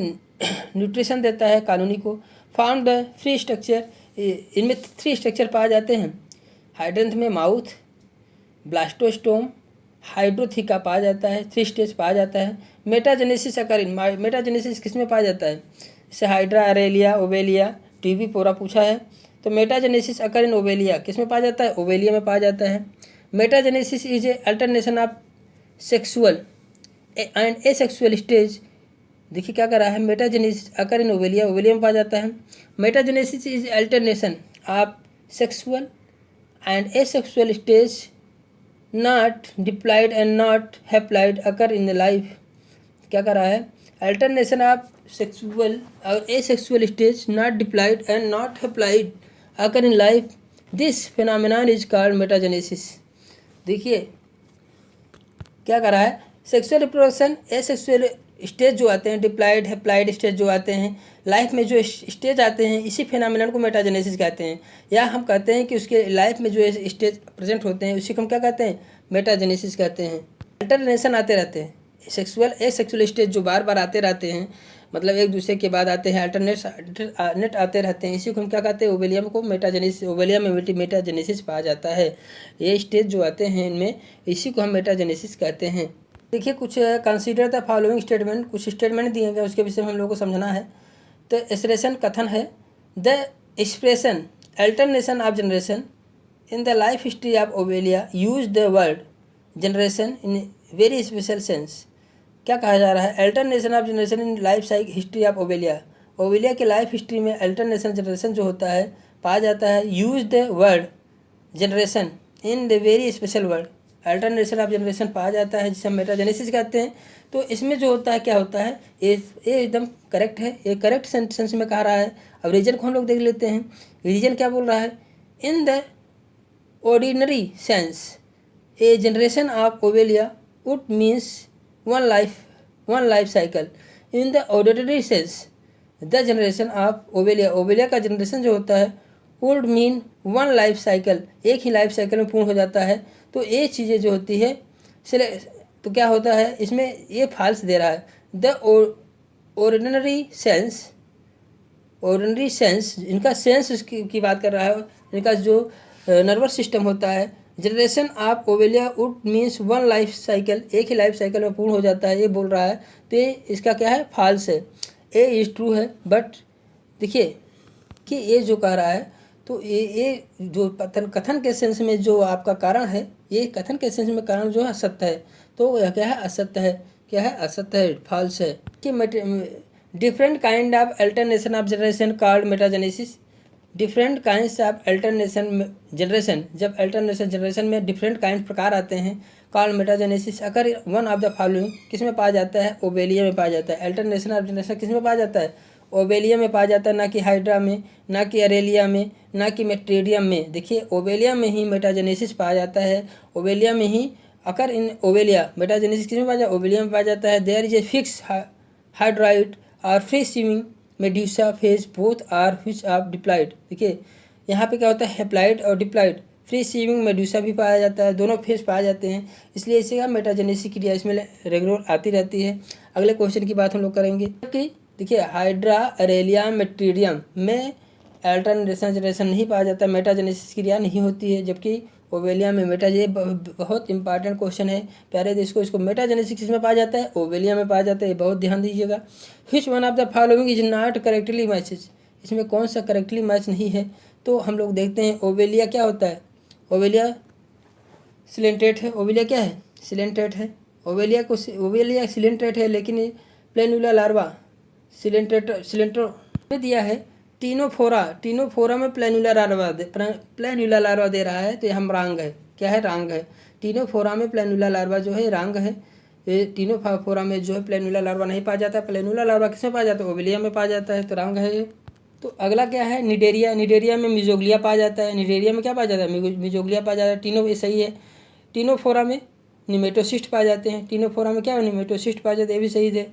न्यूट्रिशन देता है कॉलोनी को। फाउंड द 3 स्ट्रक्चर, इनमें 3 स्ट्रक्चर पाए जाते हैं। हाइड्रेंथ में माउथ, ब्लास्टोस्टोम, हाइड्रोथिका पाया जाता है। 3 स्टेज पाया जाता है। मेटाजेनेसिस अकर मेटाजेनेसिस किस में पाया जाता है? जैसे हाइड्रा, अरेलिया, ओवेलिया, टीबी पोरा पूछा है। तो मेटाजेनेसिस अकर इन ओवेलिया किस में पाया जाता है? ओवेलिया में पाया जाता है। Metagenesis is a alternation of sexual and asexual stage. देखिए क्या कर रहा है? मेटाजेनेसिस अकर इन ओवेलिया, ओवेलिया में पाया जाता है। Metagenesis is alternation of sexual and asexual stage not diploid and not haploid occur in the life. क्या कर रहा है? अल्टरनेशन ऑफ सेक्सुअल और asexual stage not diploid and not haploid occur in life. This phenomenon is called metagenesis. देखिए क्या कर रहा है? सेक्सुअल रिप्रोडक्शन, एसेक्सुअल स्टेज जो आते हैं, डिप्लॉयड, हैप्लॉयड स्टेज जो आते हैं, लाइफ में जो स्टेज आते हैं, इसी फिनोमेनन को मेटाजेनेसिस कहते हैं। या हम कहते हैं कि उसके लाइफ में जो स्टेज प्रेजेंट होते हैं उसी को हम क्या कहते हैं? मेटाजेनेसिस कहते हैं। अल्टरनेशन आते रहते हैं, सेक्सुअल स्टेज जो बार बार आते रहते हैं, मतलब एक दूसरे के बाद आते हैं, अल्टरनेट आते रहते हैं, इसी को हम क्या कहते हैं, ओवेलियम को मेटाजेनेसिस, ओवेलियम में मेटाजेनेसिस पाया जाता है। ये स्टेज जो आते हैं इनमें, इसी को हम मेटाजेनेसिस कहते हैं। देखिए कुछ कंसीडर द फॉलोइंग स्टेटमेंट, कुछ स्टेटमेंट दिए गए उसके विषय में हम लोग को समझना है। तो एक्सप्रेशन कथन है, the expression alternation of generation in the life history of Obelia use the word generation in very special sense. क्या कहा जा रहा है, alternation of generation in life history of Obelia, Obelia के लाइफ हिस्ट्री में अल्टरनेशन जनरेशन जो होता है पाया जाता है, use the word generation in the very special word, alternation of generation पाया जाता है जिसे हम मेटाजेनेसिस कहते हैं। तो इसमें जो होता है क्या होता है, ये एकदम करेक्ट है, ये करेक्ट सेंटेंस में कहा रहा है। अब रीजन को हम लोग देख लेते हैं, रीजन क्या बोल रहा है, in the ordinary sense a generation of Obelia would means one life cycle. In the ordinary sense the generation of Obelia, Obelia का जनरेशन जो होता है would mean one life cycle, एक ही लाइफ साइकिल में पूर्ण हो जाता है। तो ये चीज़ें जो होती है तो क्या होता है इसमें, ये फॉल्स दे रहा है। द ऑर्डिनरी सेंस, इनका सेंस की बात कर रहा है, इनका जो नर्वस सिस्टम होता है, generation of Obelia would means one life cycle, एक ही लाइफ साइकिल में पूर्ण हो जाता है, ये बोल रहा है। तो ये इसका क्या है, फॉल्स है। ए इज ट्रू है, बट देखिए कि ये जो कह रहा है, तो ये जो कथन के सेंस में जो आपका कारण है, ये कथन के सेंस में कारण जो है असत्य है। तो यह क्या है, असत्य है। क्या है, असत्य है, फॉल्स है। कि different kind of alternation of generation called metagenesis, different kinds of alternation generation, जब अल्टरनेशन जनरेशन में डिफरेंट काइंड प्रकार आते हैं, कॉल्ड मेटाजेनेसिस अगर वन ऑफ द फॉलोइंग किस में पाया जाता है, ओवेलिया में पाया जाता है। अल्टरनेशन ऑफ जनरेशन किस में पाया जाता है, ओवेलिया में पाया जाता है, ना कि हाइड्रा में, ना कि अरेलिया में, ना कि मेट्रेडियम में। देखिए ओवेलिया में ही मेटाजेनेसिस पाया जाता है, ओवेलिया में ही। अगर इन ओवेलिया मेटाजेनेसिस किस में पाया जाता है, ओवेलिया में पाया जाता है। There is a fix hydroid और free swimming medusa phase both are which of diploid. देखिए यहाँ पे क्या होता है, हेप्लाइड और डिप्लाइड, फ्री स्विमिंग मेड्यूसा भी पाया जाता है, दोनों फेज पाए जाते हैं, इसलिए इसे का मेटाजेनेसिस क्रिया इसमें रेगुलर आती रहती है। अगले क्वेश्चन की बात हम लोग करेंगे कि देखिए हाइड्रा अरेलिया मेट्रीडियम में अल्टरनेशन जनरेशन नहीं पाया जाता, मेटाजेनेसिस क्रिया नहीं होती है, जबकि ओवेलिया में ये बहुत इंपॉर्टेंट क्वेश्चन है प्यारे दोस्तों, इसको मेटाजेनेसिस किस में पाया जाता है, ओवेलिया में पाया जाता है, बहुत ध्यान दीजिएगा। Which one of the following is not correctly matches, इसमें कौन सा करेक्टली मैच नहीं है। तो हम लोग देखते हैं ओवेलिया क्या होता है, ओवेलिया सिलेंट्रेट है, ओवेलिया क्या है, सिलेंट्रेट है। ओवेलिया सिलेंट्रेट है, लेकिन प्लेनुला लार्वा सिलेंट्रो में दिया है टीनोफोरा में प्लेनुला लार्वा दे रहा है, तो हम रांग है, क्या है, रांग है। टीनोफोरा में प्लेनुला लार्वा जो है रांग है, ये टीनोफोरा में जो है प्लेनुला लार्वा नहीं पाया जाता। प्लेनुला लार्वा किसमें पाया जाता है, ओवेलिया में पाया जाता है, तो रांग है ये। तो अगला क्या है, निडेरिया में मिजोग्लिया पाया जाता है, निडेरिया में क्या पाया जाता है, मिजोग्लिया पाया जाता है। टीनो ये सही है। टीनोफोरा में निमेटोसिस्ट पाए जाते हैं, टीनोफोरा में क्या है, निमेटोसिस्ट पाए जाते हैं, ये भी सही है।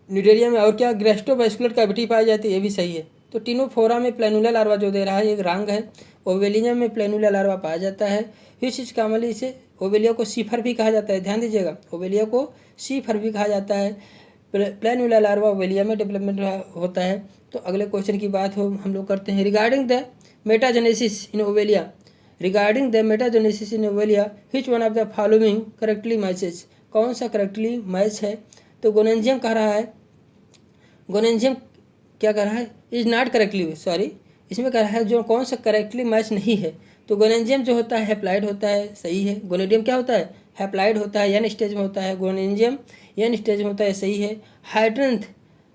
निडेरिया में और क्या, ग्रेस्टोवेस्कुलर कैविटी पाई जाती है, ये भी सही है। तो टीनोफोरा में प्लेनुला लार्वा जो दे रहा है, एक रांग है। ओवेलिया में प्लेनुला लार्वा पाया जाता है। फिर चीज़ कामली से ओवेलिया को सीफर भी कहा जाता है, ध्यान दीजिएगा, ओवेलिया को सीफर भी कहा जाता है। प्लेनुला लार्वा ओवेलिया में डेवलपमेंट होता है। तो अगले क्वेश्चन की बात हम लोग करते हैं, regarding the metagenesis in Obelia, regarding the metagenesis in Obelia which one of the following correctly matches, कौन सा करेक्टली मैच है। तो गोनेंजियम कह रहा है, गोनेंजियम क्या कह रहा है, इज नॉट करेक्टली, सॉरी इसमें कह रहा है जो कौन सा करेक्टली मैच नहीं है। तो गोनेंजियम जो होता है हैप्लाइड होता है, सही है। गोनेडियम क्या होता है, हैप्लाइड होता है, एन स्टेज में होता है। गोनेंजियम एन स्टेज में होता है, सही है।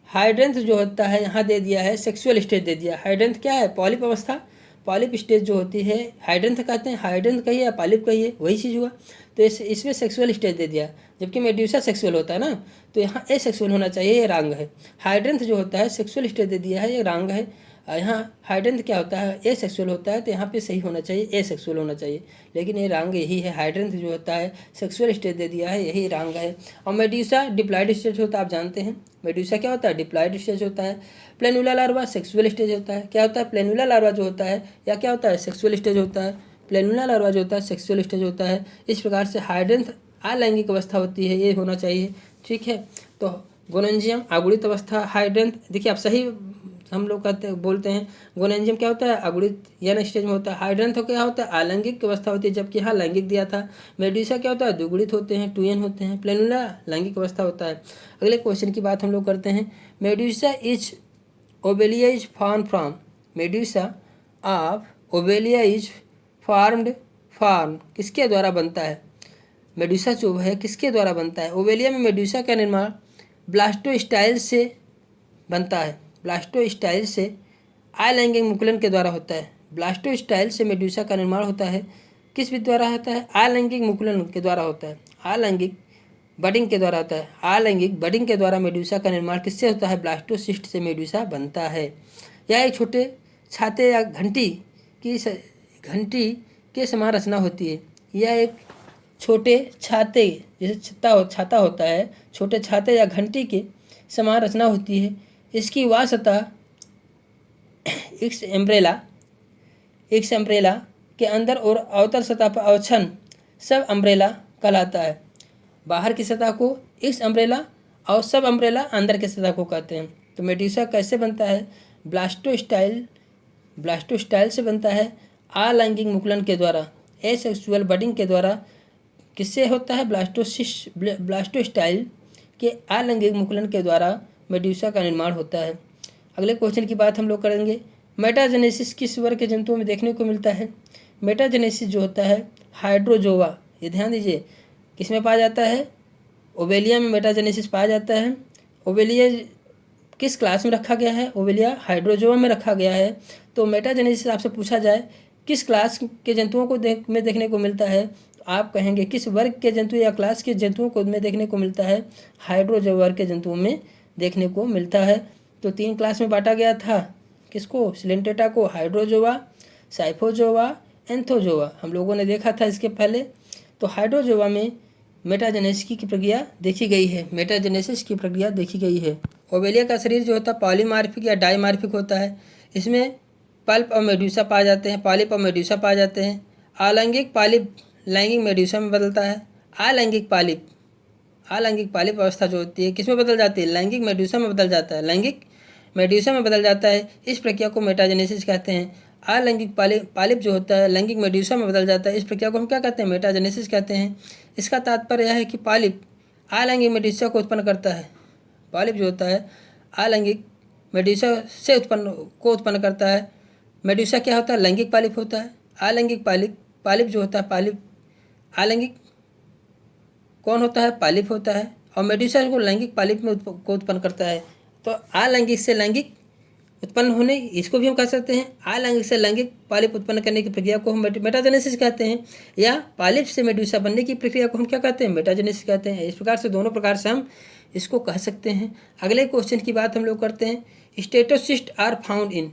हाइड्रेंथ जो होता है यहाँ दे दिया है, सेक्सुअल स्टेज दे दिया। हाइड्रेंथ क्या है, पॉलिप अवस्था, पॉलिप स्टेज जो होती है हाइड्रेंथ कहते हैं, हाइड्रेंथ कहिए या पॉलिप कहिए, वही चीज़ हुआ। तो इसमें सेक्सुअल स्टेज दे दिया, जबकि मेड्यूसा सेक्सुअल होता है ना, तो यहाँ ए सेक्सुअल होना चाहिए, ये रांग है। हाइड्रेंथ जो होता है सेक्सुअल स्टेज दे दिया है, ये रांग है। यहाँ हाइड्रेंथ क्या होता है, ए सेक्सुअल होता है, तो यहाँ पे सही होना चाहिए, ए सेक्सुअल होना चाहिए, लेकिन ये रांग यही है। हाइड्रेंथ जो होता है सेक्सुअल स्टेज दे दिया है, यही रांग है। और मेड्यूसा डिप्लॉयड स्टेज होता है, आप जानते हैं मेड्यूसा क्या होता है, डिप्लॉयड स्टेज होता है। प्लेनुला लार्वा सेक्सुअल स्टेज होता है, क्या होता है, प्लेनुला लार्वा जो होता है या क्या होता है, सेक्सुअल स्टेज होता है। प्लेनुला लार्वा जो होता है सेक्सुअल स्टेज होता है। इस प्रकार से हाइड्रेंथ अलैंगिक अवस्था होती है, ये होना चाहिए। ठीक है, तो गोनेंजियम अगुणित अवस्था, हाइड्रेंथ, देखिए आप सही हम लोग बोलते हैं। गोनेंजियम क्या होता है, अगुणित यानी स्टेज में होता है। हाइड्रेंथ क्या होता है, अलैंगिक अवस्था होती है, जबकि यहाँ लैंगिक दिया था। मेडुसा क्या होता है, द्विगुणित होते हैं, 2n होते हैं। प्लेनुला लैंगिक अवस्था होता है। अगले क्वेश्चन की बात हम लोग करते हैं। Medusa is Obelia is form from, Medusa of Obelia is form किसके द्वारा बनता है, मेडुसा जो है किसके द्वारा बनता है। ओबेलिया में मेडुसा का निर्माण ब्लास्टोस्टाइल से बनता है, ब्लास्टोस्टाइल से अलैंगिक मुकुलन के द्वारा होता है। ब्लास्टोस्टाइल से मेडुसा का निर्माण होता है, किस द्वारा होता है, अलैंगिक मुकुलन के द्वारा होता है, अलैंगिक बडिंग के द्वारा होता है। अलैंगिक बडिंग के द्वारा मेडुसा का निर्माण किससे होता है, ब्लास्टोसिस्ट से मेडुसा बनता है। यह एक छोटे छाते या घंटी के समान रचना होती है। यह एक छोटे छाते, जैसे छाता होता है, छोटे छाते या घंटी के समान रचना होती है। इसकी वह सतह एक्स एम्ब्रेला के अंदर और अवतर सतह पर अवच्छन सब अम्ब्रेला कहलाता है। बाहर की सतह को एक्स अम्ब्रेला और सब अम्ब्रेला अंदर की सतह को कहते हैं। तो मेडुसा कैसे बनता है, ब्लास्टोस्टाइल से बनता है, अलैंगिक मुकुलन के द्वारा, एसेक्सुअल बडिंग के द्वारा। किससे होता है, ब्लास्टोस्टाइल के अलैंगिक मुकुलन के द्वारा मेडुसा का निर्माण होता है। अगले क्वेश्चन की बात हम लोग करेंगे। मेटाजेनेसिस किस वर्ग के जंतुओं में देखने को मिलता है। मेटाजेनेसिस जो होता है हाइड्रोजोआ, ये ध्यान दीजिए, किस में पाया जाता है, ओबेलिया में मेटाजेनेसिस पाया जाता है। ओबेलिया किस क्लास में रखा गया है, ओबेलिया हाइड्रोजोआ में रखा गया है। तो मेटाजेनेसिस आपसे पूछा जाए किस क्लास के जंतुओं को में देखने को मिलता है, तो आप कहेंगे किस वर्ग के जंतु या क्लास के जंतुओं को में देखने को मिलता है, हाइड्रोजोआ वर्ग के जंतुओं में देखने को मिलता है। तो 3 क्लास में बांटा गया था, किसको, सिलेंटेटा को, हाइड्रोजोआ, साइफोजोआ, एंथोजोआ, हम लोगों ने देखा था इसके पहले। तो हाइड्रोजोआ में मेटाजेनेसिस की प्रक्रिया देखी गई है, मेटाजेनेसिस की प्रक्रिया देखी गई है। ओबेलिया का शरीर जो होता है पॉलीमार्फिक या डाईमार्फिक होता है। इसमें पल्प और मेडुसा पाए जाते हैं, पॉलिप और मेडुसा पाए जाते हैं। अलैंगिक पॉलिप लैंगिक मेडुसा में बदलता है। अलैंगिक पॉलिप अवस्था जो होती है किस में बदल जाती है, लैंगिक मेडुसा में बदल जाता है, लैंगिक मेडुसा में बदल जाता है। इस प्रक्रिया को मेटाजेनेसिस कहते हैं। अलैंगिक पॉलिप जो होता है लैंगिक मेडुसा में बदल जाता है, इस प्रक्रिया को हम क्या कहते हैं, मेटाजेनेसिस कहते हैं। इसका तात्पर्य यह है कि पॉलिप अलैंगिक मेडुसा को उत्पन्न करता है। पॉलिप जो होता है अलैंगिक मेडुसा से उत्पन्न करता है। मेडुसा क्या होता है, लैंगिक पॉलिप होता है। अलैंगिक पॉलिप जो होता है अलैंगिक कौन होता है, पॉलिप होता है, और मेडुसा को लैंगिक पॉलिप में को उत्पन्न करता है। तो अलैंगिक से लैंगिक उत्पन्न होने, इसको भी हम कह सकते हैं अलैंगिक से लैंगिक पॉलिप उत्पन्न करने की प्रक्रिया को हम मेटाजेनेसिस कहते हैं, या पॉलिप से मेडुसा बनने की प्रक्रिया को हम क्या कहते हैं, मेटाजेनेसिस कहते हैं। इस प्रकार से दोनों प्रकार से हम इसको कह सकते हैं। अगले क्वेश्चन की बात हम लोग करते हैं। Statocyst are found in,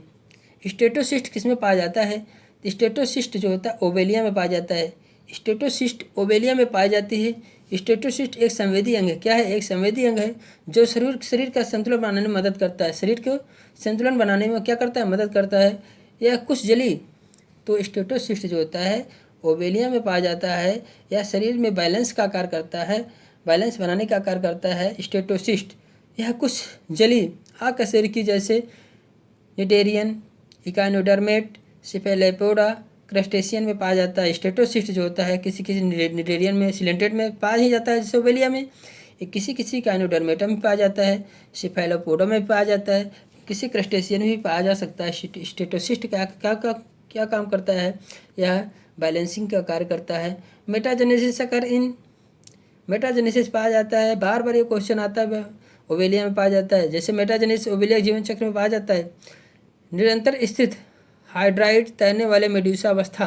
statocyst किस में पाया जाता है, स्टेटोसिस्ट जो होता है ओबेलिया में पाया जाता है। स्टेटोसिस्ट ओबेलिया में पाई जाती है। स्टेटोसिस्ट एक संवेदी अंग है, क्या है, एक संवेदी अंग है जो शरीर का संतुलन बनाने में मदद करता है, शरीर को संतुलन बनाने में क्या करता है, मदद करता है। यह कुछ जली, तो स्टेटोसिस्ट जो होता है ओबेलिया में पाया जाता है, या शरीर में बैलेंस का कार्य करता है, बैलेंस बनाने का कार्य करता है स्टेटोसिस्ट। यह कुछ जली आकशेरुकी जैसे निटेरियन, इकाइनोडर्मेट, सिफेलोपोडा, क्रस्टेशियन में पाया जाता है। स्टेटोसिस्ट जो होता है किसी निटेरियन में, सिलेंटेड में पाया ही जाता है, जैसे ओबेलिया में। किसी काइनोडर्मेटा में पाया जाता है, सिफेलोपोडा में पाया जाता है, किसी क्रस्टेशियन में भी पाया जा सकता है। स्टेटोसिस्ट क्या काम करता है, यह बैलेंसिंग का कार्य करता है। मेटाजेनेसिस अकर इन, मेटाजेनेसिस पाया जाता है, बार बार ये क्वेश्चन आता है, ओबेलिया में पाया जाता है। जैसे मेटाजेनेसिस ओबेलिया जीवन चक्र में पाया जाता है। निरंतर स्थित हाइड्राइड तैरने वाले मेडुसा अवस्था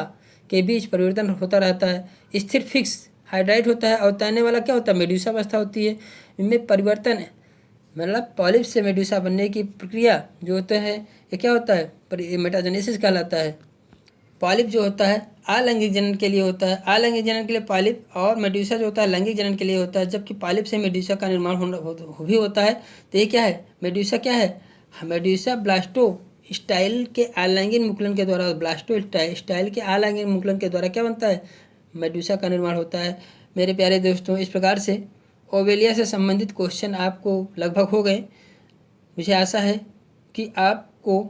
के बीच परिवर्तन होता रहता है। स्थिर फिक्स हाइड्राइड होता है और तैरने वाला क्या होता है, मेडुसा अवस्था होती है। इनमें परिवर्तन मतलब पॉलिप से मेडुसा बनने की प्रक्रिया जो होता है ये क्या होता है, मेटाजेनेसिस कहलाता है। पॉलिप जो होता है अलैंगिक जनन के लिए होता है, अलैंगिक जनन के लिए पॉलिप, और मेडुसा जो होता है लैंगिक जनन के लिए होता है। जबकि पॉलिप से मेडुसा का निर्माण भी होता है। तो ये क्या है, मेडुसा क्या है, मेडुसा ब्लास्टोस्टाइल के अलैंगिक मुकुलन के द्वारा, ब्लास्टोस्टाइल के अलैंगिक मुकुलन के द्वारा क्या बनता है, मेडूसा का निर्माण होता है। मेरे प्यारे दोस्तों, इस प्रकार से ओवेलिया से संबंधित क्वेश्चन आपको लगभग हो गए। मुझे आशा है कि आपको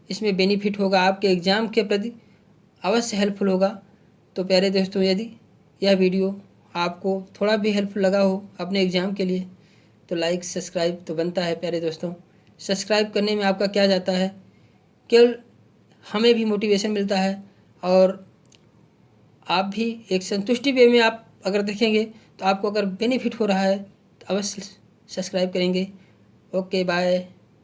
इसमें बेनिफिट होगा, आपके एग्ज़ाम के प्रति अवश्य हेल्पफुल होगा। तो प्यारे दोस्तों, यदि यह वीडियो आपको थोड़ा भी हेल्पफुल लगा हो अपने एग्ज़ाम के लिए तो लाइक सब्सक्राइब तो बनता है। प्यारे दोस्तों, सब्सक्राइब करने में आपका क्या जाता है, केवल हमें भी मोटिवेशन मिलता है और आप भी एक संतुष्टि वे में आप अगर देखेंगे तो आपको अगर बेनिफिट हो रहा है तो अवश्य सब्सक्राइब करेंगे। Okay, bye.